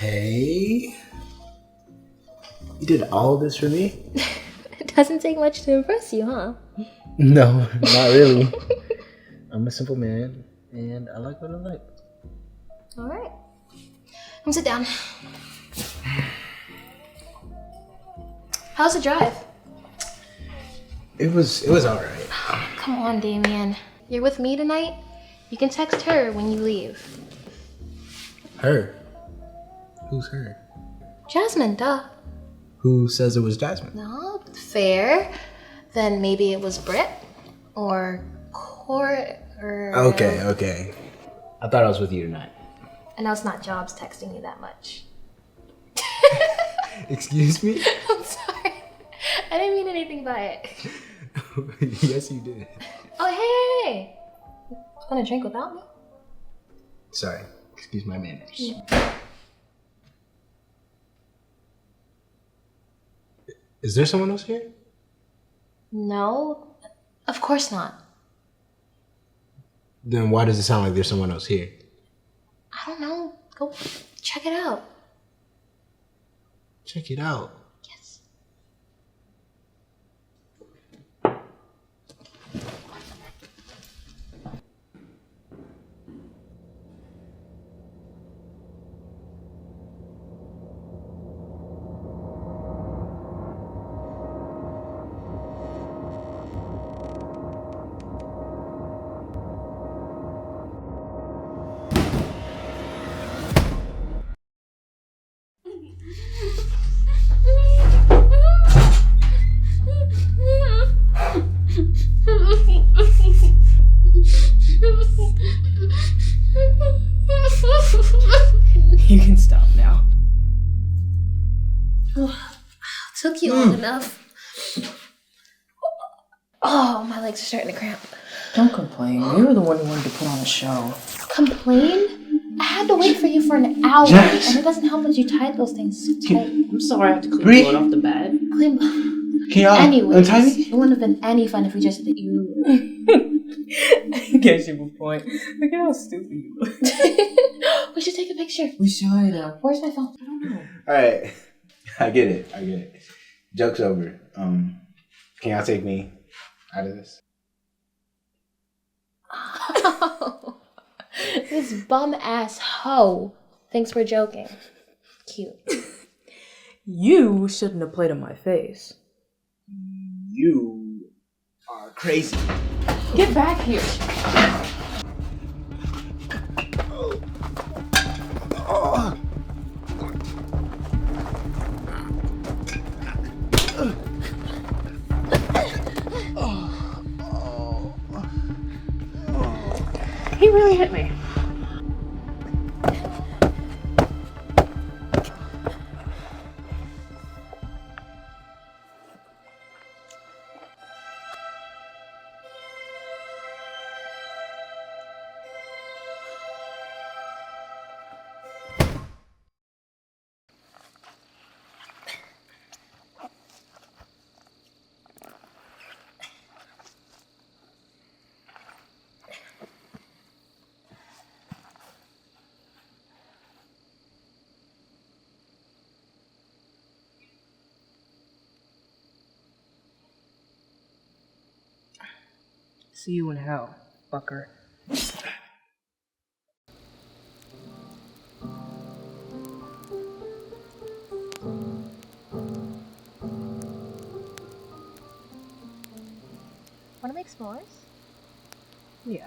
Okay. You did all this for me? It doesn't take much to impress you, huh? No, not really. I'm a simple man, and I like what I like. All right. Come sit down. How's the drive? It was alright. Come on, Damien. You're with me tonight? You can text her when you leave. Her? Who's her? Jasmine, duh. Who says it was Jasmine? No, fair. Then maybe it was Britt or Court or... Okay. I thought I was with you tonight. I know it's not Jobs texting you that much. Excuse me? I'm sorry. I didn't mean anything by it. Yes, you did. Oh, hey! Want a drink without me? Sorry. Excuse my manners. Is there someone else here? No, of course not. Then why does it sound like there's someone else here? I don't know. Go check it out. Check it out. Yes. You can stop now. Took you long enough. Oh, my legs are starting to cramp. Don't complain. You were the one who wanted to put on a show. Complain? I had to wait for you for an hour, Jax. and it doesn't help that you tied those things so tight. I'm sorry I have to clean Bree. blood off the bed. Can y'all Anyways, untie me? it wouldn't have been any fun if we just did you. I guess you have a point. Look at how stupid you look. We should take a picture. We should. Where's my phone? I don't know. Alright. I get it. Joke's over. Can y'all take me out of this? Oh, this bum ass hoe thinks we're joking. Cute. You shouldn't have played in my face. You are crazy. Get back here. He really hit me. See you in hell, fucker. Wanna make s'mores? Yeah.